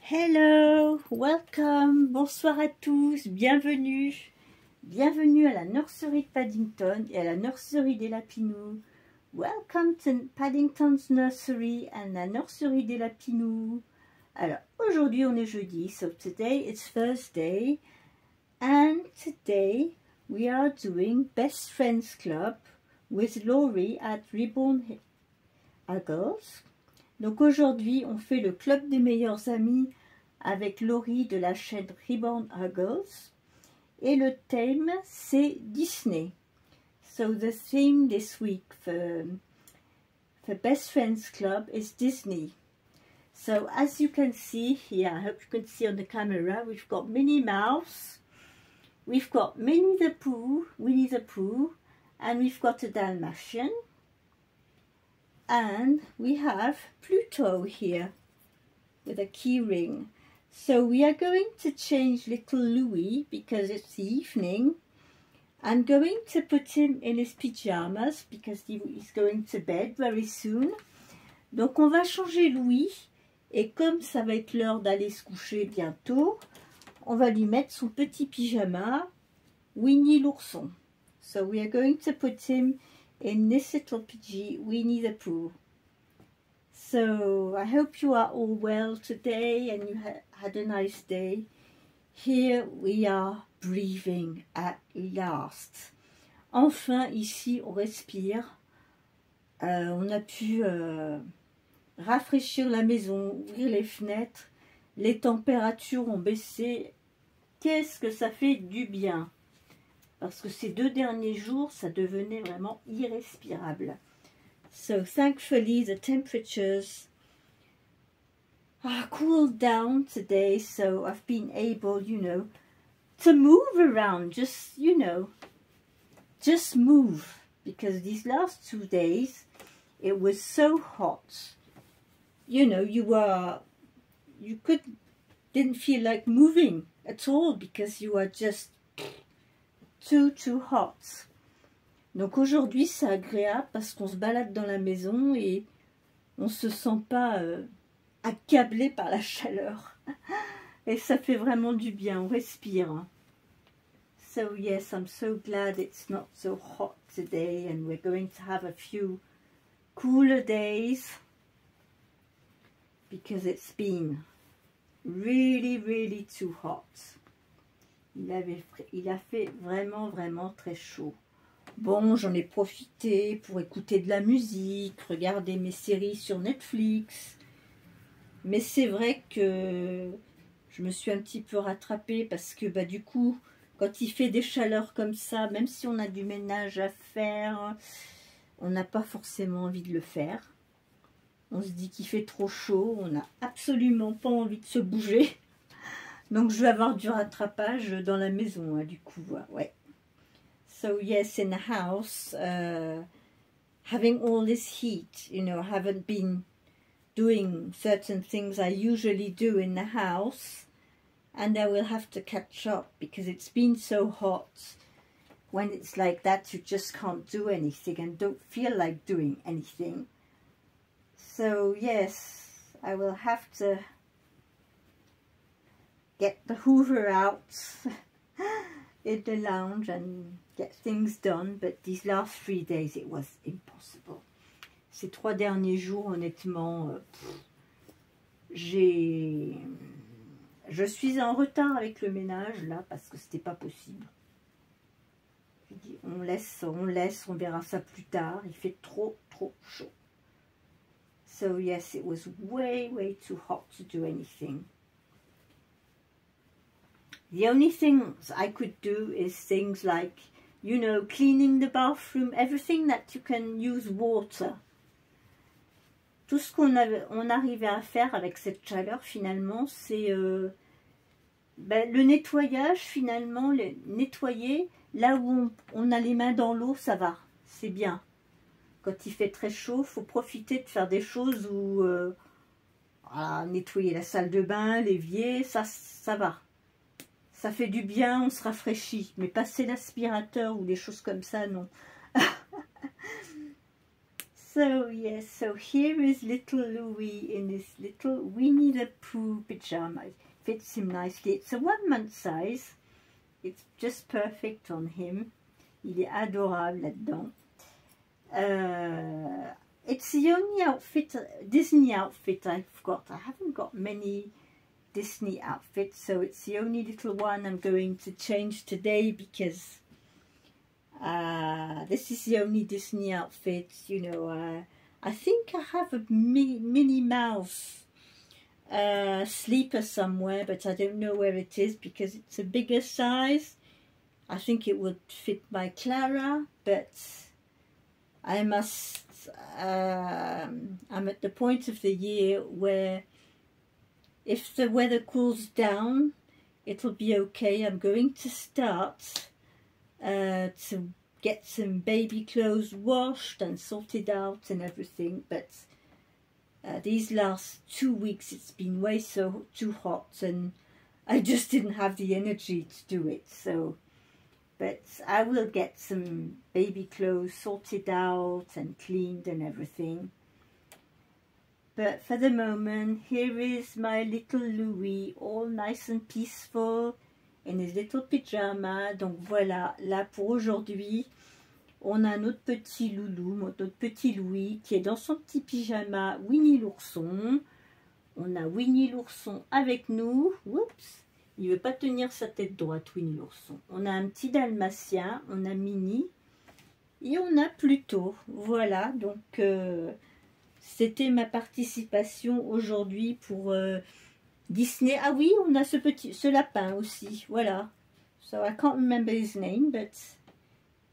Hello, welcome, bonsoir à tous, bienvenue. Bienvenue à la nurserie de Paddington et à la nurserie des Lapinous. Welcome to Paddington's nursery and la nurserie des Lapinous. Alors, aujourd'hui on est jeudi, so today it's Thursday. And today we are doing Best Friends Club with Laurie at Reborn Huggles. Donc aujourd'hui, on fait le club des meilleurs amis avec Laurie de la chaîne Reborn Huggles. Et le thème, c'est Disney. So the theme this week for Best Friends Club is Disney. So as you can see here, I hope you can see on the camera, we've got Minnie Mouse, we've got Winnie the Pooh, and we've got a Dalmatian. And we have Pluto here with a key ring. So we are going to change little Louis because it's the evening. I'm going to put him in his pyjamas because he's going to bed very soon. Donc on va changer Louis et comme ça va être l'heure d'aller se coucher bientôt, on va lui mettre son petit pyjama Winnie l'ourson. So we are going to put him in this little PG, Winnie the Pooh. So I hope you are all well today and you had a nice day. Here we are breathing at last. Enfin, ici, on respire. On a pu rafraîchir la maison, ouvrir les fenêtres. Les températures ont baissé. Qu'est-ce que ça fait du bien! Parce que ces 2 derniers jours, ça devenait vraiment irrespirable. So thankfully the temperatures are cooled down today, so I've been able, you know, to move around, just move. Because these last 2 days, it was so hot. You know, didn't feel like moving at all because you are just too hot. Donc aujourd'hui c'est agréable parce qu'on se balade dans la maison et on se sent pas accablé par la chaleur. Et ça fait vraiment du bien, on respire. So yes, I'm so glad it's not so hot today and we're going to have a few cooler days because it's been really too hot. Il a fait vraiment très chaud. Bon, j'en ai profité pour écouter de la musique, regarder mes séries sur Netflix. Mais c'est vrai que je me suis un petit peu rattrapée parce que bah, du coup, quand il fait des chaleurs comme ça, même si on a du ménage à faire, on n'a pas forcément envie de le faire. On se dit qu'il fait trop chaud, on n'a absolument pas envie de se bouger. Donc je vais avoir du rattrapage dans la maison, hein, du coup, ouais. So yes, in the house, having all this heat, you know, I haven't been doing certain things I usually do in the house, and I will have to catch up because it's been so hot. When it's like that, you just can't do anything and don't feel like doing anything. So yes, I will have to get the Hoover out in the lounge and get things done, but these last 3 days it was impossible. Ces 3 derniers jours, honnêtement, je suis en retard avec le ménage là parce que c'était pas possible. Je dis on laisse, on verra ça plus tard. Il fait trop chaud. So yes, it was way too hot to do anything. The only things I could do is things like, you know, cleaning the bathroom, everything that you can use water. Tout ce qu'on arrivait à faire avec cette chaleur, finalement, c'est le nettoyage, finalement, nettoyer là où on a les mains dans l'eau, ça va, c'est bien. Quand il fait très chaud, il faut profiter de faire des choses où nettoyer la salle de bain, l'évier, ça va. Ça fait du bien, on se rafraîchit. Mais passer l'aspirateur ou des choses comme ça, non. So yes, so here is little Louis in this little Winnie the Pooh pyjama. It fits him nicely. It's a 1 month size. It's just perfect on him. Il est adorable là-dedans. It's the only outfit, Disney outfit I've got. I haven't got many Disney outfits, so it's the only little one I'm going to change today because this is the only Disney outfit. You know, I think I have a Minnie Mouse sleeper somewhere, but I don't know where it is because it's a bigger size. I think it would fit my Clara, but I must, I'm at the point of the year where if the weather cools down, it'll be okay. I'm going to start to get some baby clothes washed and sorted out and everything, but these last 2 weeks it's been way too hot and I just didn't have the energy to do it. So but I will get some baby clothes sorted out and cleaned and everything. But for the moment, here is my little Louis, all nice and peaceful in his little pyjama. Donc voilà, là pour aujourd'hui, on a notre petit loulou, notre petit Louis qui est dans son petit pyjama Winnie l'ourson. On a Winnie l'ourson avec nous. Oups! Il ne veut pas tenir sa tête droite, Winnie l'ourson. On a un petit dalmatien, on a Minnie et on a Pluto. Voilà, donc c'était ma participation aujourd'hui pour Disney. Ah oui, on a ce lapin aussi, voilà. So I can't remember his name, but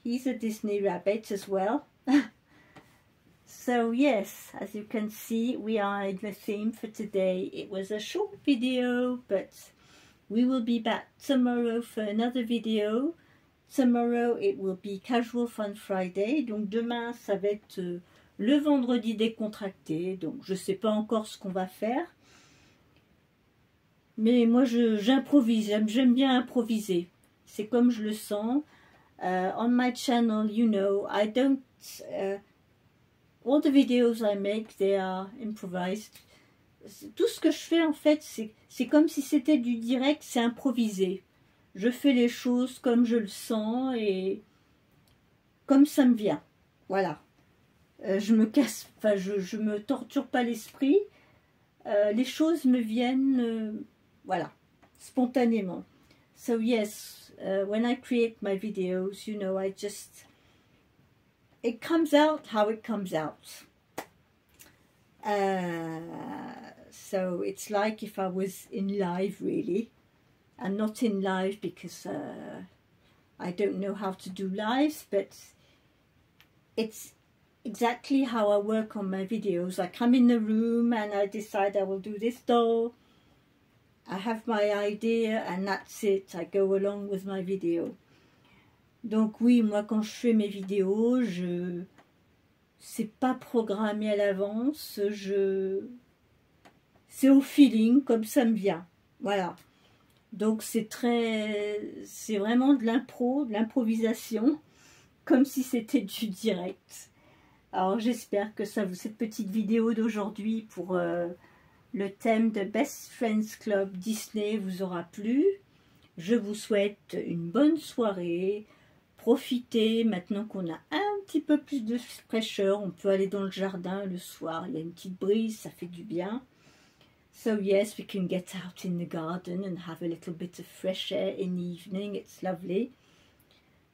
he's a Disney rabbit as well. So yes, as you can see, we are in the theme for today. It was a short video, but we will be back tomorrow for another video. Tomorrow it will be Casual Fun Friday. Donc demain, ça va être le vendredi décontracté. Donc je ne sais pas encore ce qu'on va faire. Mais moi j'improvise, j'aime bien improviser. C'est comme je le sens. On my channel, you know, I don't... all the videos I make, they are improvised. Tout ce que je fais en fait, c'est comme si c'était du direct, c'est improvisé. Je fais les choses comme je le sens et comme ça me vient. Voilà. Je me torture pas l'esprit. Les choses me viennent, voilà, spontanément. So yes, when I create my videos, you know, it comes out how it comes out. So it's like if I was in live, really. I'm not in live because I don't know how to do lives, but it's exactly how I work on my videos. I come in the room and I decide I will do this doll. I have my idea and that's it. I go along with my video. Donc oui, moi quand je fais mes vidéos, c'est pas programmé à l'avance, c'est au feeling, comme ça me vient. Voilà. Donc c'est vraiment de l'impro, de l'improvisation, comme si c'était du direct. Alors j'espère que cette petite vidéo d'aujourd'hui pour le thème de Best Friends Club Disney vous aura plu. Je vous souhaite une bonne soirée. Profitez, maintenant qu'on a un petit peu plus de fraîcheur, on peut aller dans le jardin le soir, il y a une petite brise, ça fait du bien. So yes, we can get out in the garden and have a little bit of fresh air in the evening, it's lovely.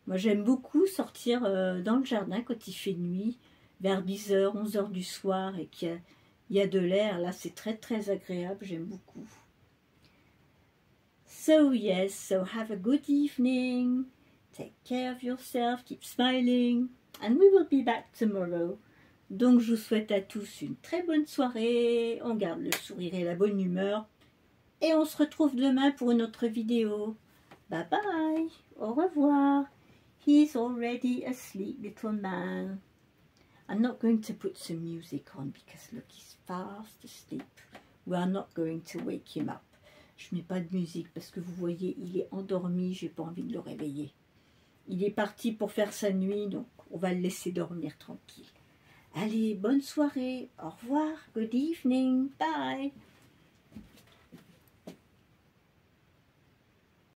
Moi j'aime beaucoup sortir dans le jardin quand il fait nuit, vers 10h, 11h du soir et qu'il y a de l'air, là c'est très très agréable, j'aime beaucoup. So yes, so have a good evening. Take care of yourself, keep smiling, and we will be back tomorrow. Donc je vous souhaite à tous une très bonne soirée, on garde le sourire et la bonne humeur, et on se retrouve demain pour une autre vidéo. Bye bye, au revoir. He's already asleep, little man. I'm not going to put some music on because look, he's fast asleep. We are not going to wake him up. Je mets pas de musique parce que vous voyez, il est endormi, j'ai pas envie de le réveiller. Il est parti pour faire sa nuit, donc on va le laisser dormir tranquille. Allez, bonne soirée. Au revoir. Good evening. Bye.